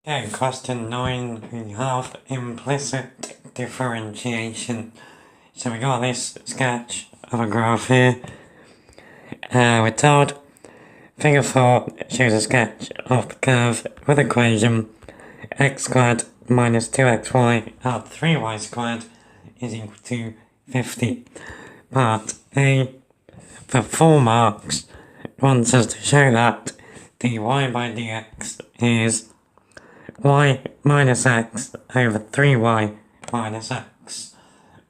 In question 9, we have implicit differentiation. So we got this sketch of a graph here. We're told figure 4 shows a sketch of the curve with equation x squared minus 2xy at 3y squared is equal to 50. Part A, for 4 marks, wants us to show that dy by dx is y minus x over 3y minus x.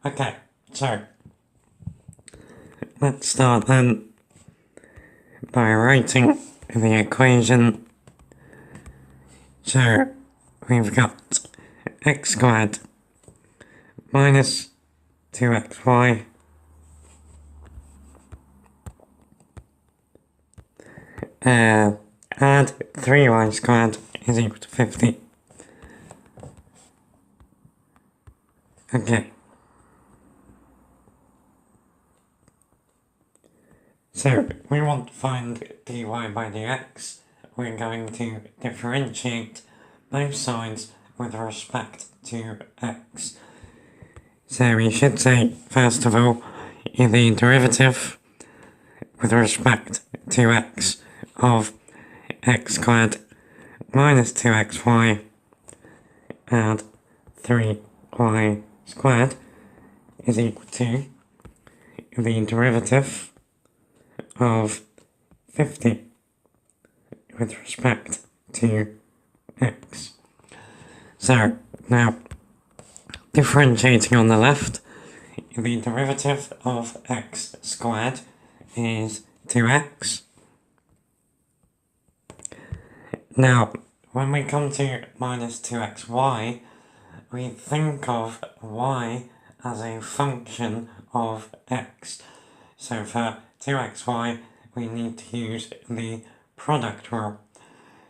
Okay, so let's start then by writing the equation. So we've got x squared minus 2xy add 3y squared is equal to 50. Okay. So we want to find dy by dx. We're going to differentiate both sides with respect to x. So we should say, first of all, the derivative with respect to x of x squared minus 2xy add 3y squared is equal to the derivative of 50 with respect to x. So now, differentiating on the left, the derivative of x squared is 2x. Now, when we come to minus 2xy, we think of y as a function of x. So for 2xy, we need to use the product rule.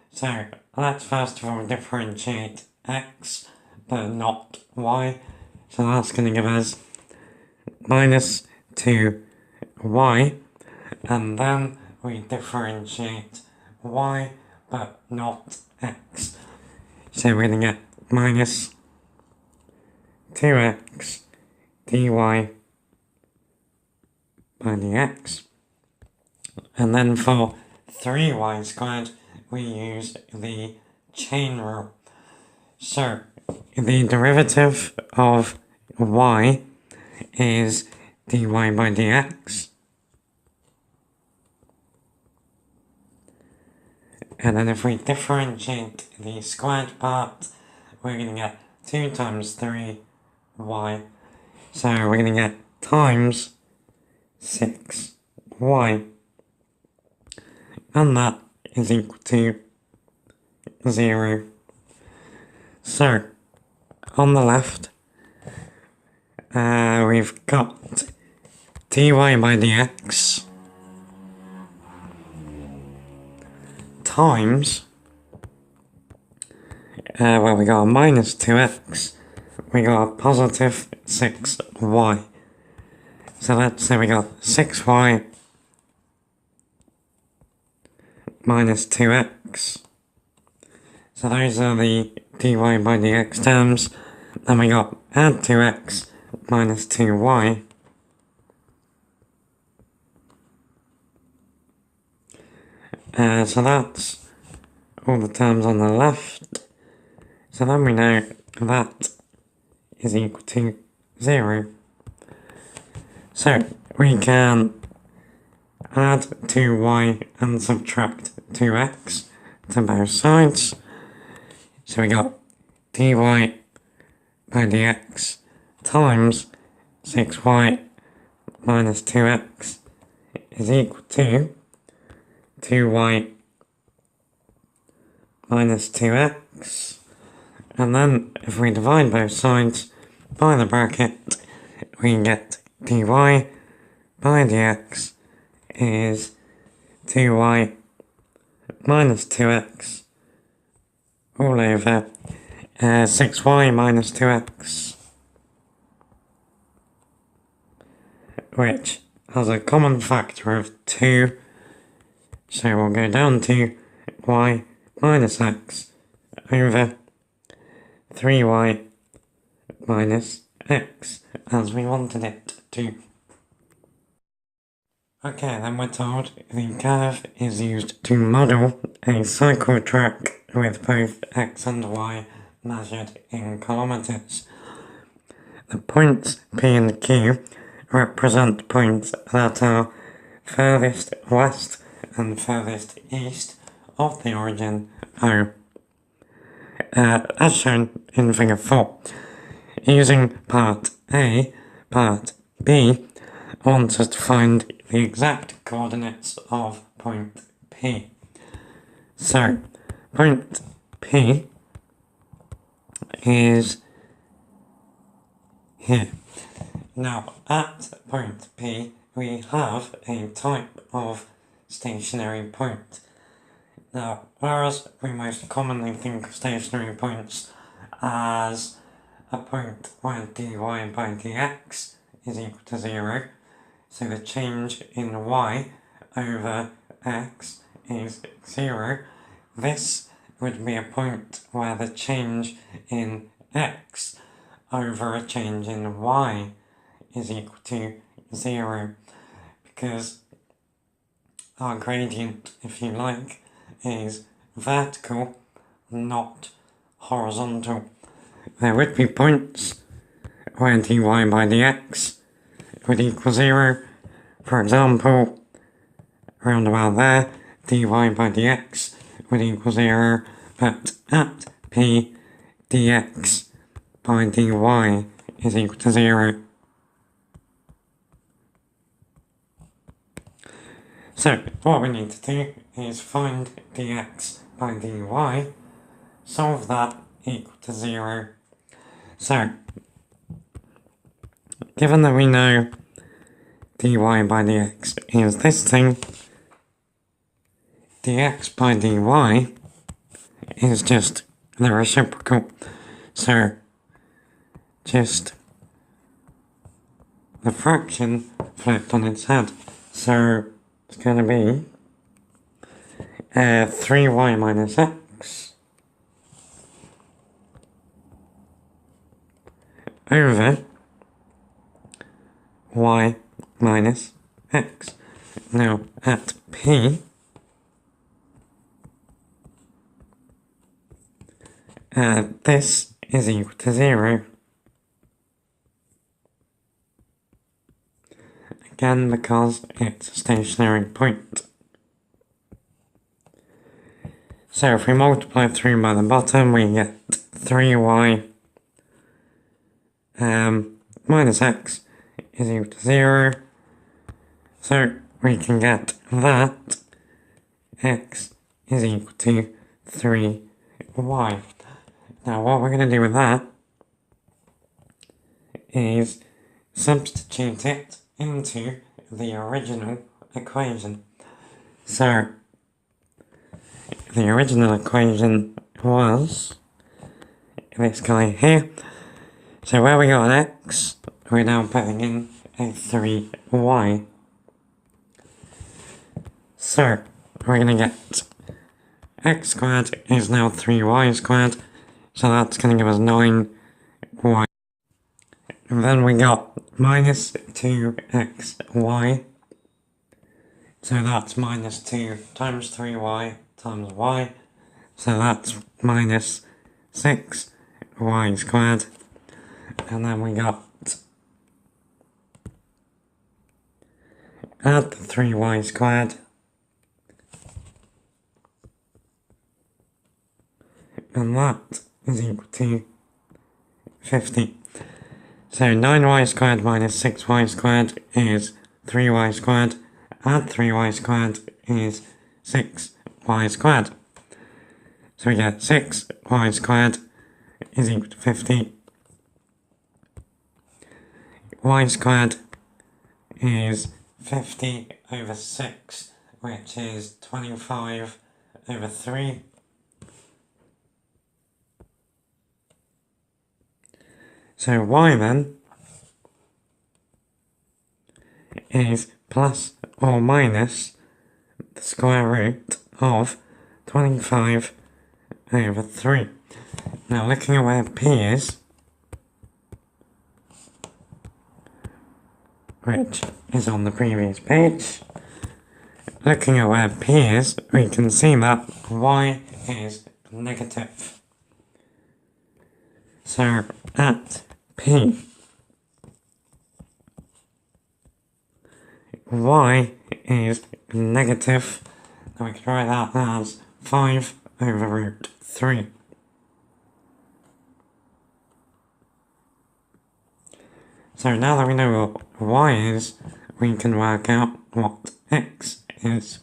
So let's first of all differentiate x, but not y. So that's going to give us minus 2y, and then we differentiate y, but not x. So we're going to get minus 2x dy by dx. And then for 3y squared, we use the chain rule. So the derivative of y is dy by dx. And then if we differentiate the squared part, we're going to get 2 times 3y. So we're going to get times 6y. And that is equal to 0. So, on the left, we've got dy by dx times, well, we got a minus 2x, we got a positive 6y. So let's say we got 6y minus 2x. So those are the dy by dx terms. Then we got add 2x minus 2y. So that's all the terms on the left. So then we know that is equal to 0. So we can add 2y and subtract 2x to both sides. So we got dy by dx times 6y minus 2x is equal to 2y minus 2x. And then if we divide both sides by the bracket, we get dy by dx is 2y minus 2x all over 6y minus 2x, which has a common factor of 2, so we'll go down to y minus x over 3y minus x, as we wanted it to. Okay, then we're told the curve is used to model a cycle track with both x and y measured in kilometres. The points P and Q represent points that are furthest west and furthest east of the origin O. As shown in figure 4. Using part A, part B wants us to find the exact coordinates of point P. So, point P is here. Now, at point P, we have a type of stationary point. Now, whereas we most commonly think of stationary points as a point where dy by dx is equal to 0, so the change in y over x is 0, this would be a point where the change in x over a change in y is equal to 0, because our gradient, if you like, is vertical, not horizontal. There would be points where dy by dx would equal 0. For example, around about there, dy by dx would equal 0, but at P, dx by dy is equal to 0. So, what we need to do is find dx by dy, solve that equal to 0. So, given that we know dy by dx is this thing, dx by dy is just the reciprocal. So, just the fraction flipped on its head. So, it's going to be 3y minus x over y minus x. Now, at P, this is equal to 0. Again, because it's a stationary point. So if we multiply through by the bottom, we get 3y minus x is equal to 0. So we can get that x is equal to 3y. Now what we're going to do with that is substitute it into the original equation. So, the original equation was this guy here. So where we got an x, we're now putting in a 3y. So, we're going to get x squared is now 3y squared, so that's going to give us 9y. And then we got minus 2xy, so that's minus 2 times 3y times y, so that's minus 6y squared, and then we got add the 3y squared, and that is equal to 50. So 9y squared minus 6y squared is 3y squared, add 3y squared is 6y squared. So we get 6y squared is equal to 50. Y squared is 50 over 6, which is 25 over 3. So y then is plus or minus the square root of 25 over 3. Now looking at where P is, which is on the previous page, looking at where P is, we can see that Y is negative. So at P, Y is negative, and we can write that as 5 over root 3. So now that we know what Y is, we can work out what X is.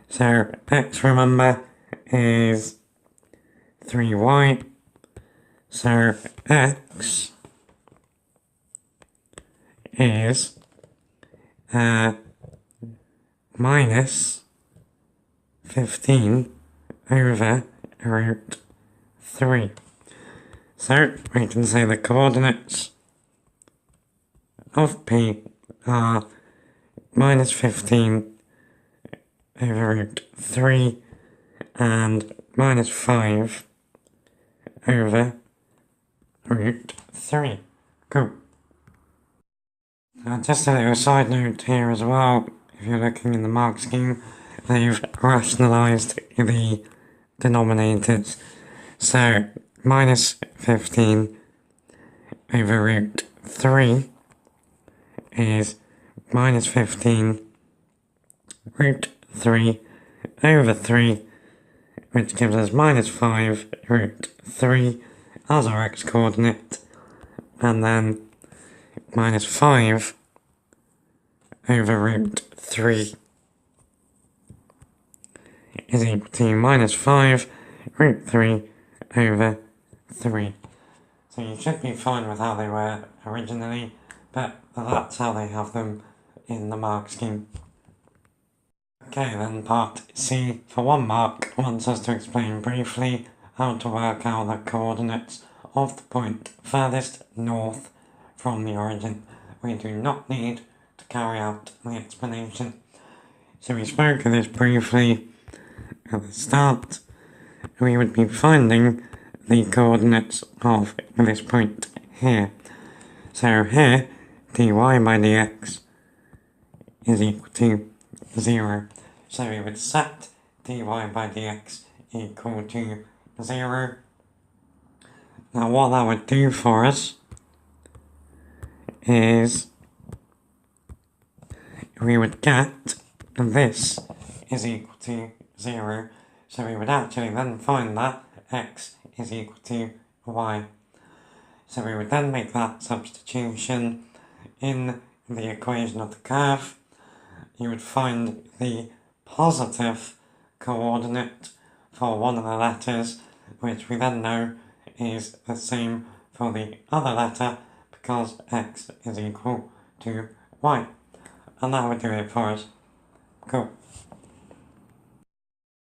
So X, remember, is 3Y. So X is minus 15 over root 3. So we can say the coordinates of P are minus 15 over root 3 and minus 5 over root 3. Cool. Now just a little side note here as well, if you're looking in the mark scheme, they've rationalised the denominators. So minus 15 over root 3 is minus 15 root 3 over 3, which gives us minus 5 root 3 as our x coordinate, and then minus 5 over root 3 is equal to minus 5 root 3 over 3. So you should be fine with how they were originally, but that's how they have them in the mark scheme. Okay, then part C for 1 mark wants us to explain briefly how to work out the coordinates of the point furthest north from the origin. We do not need to carry out the explanation. So we spoke of this briefly at the start. We would be finding the coordinates of this point here. So here, dy by dx is equal to 0. So we would set dy by dx equal to 0. Now what that would do for us is we would get this is equal to 0. So we would actually then find that x is equal to y. So we would then make that substitution in the equation of the curve. You would find the positive coordinate for one of the letters, which we then know is the same for the other letter because x is equal to y. And that would do it for us. Cool.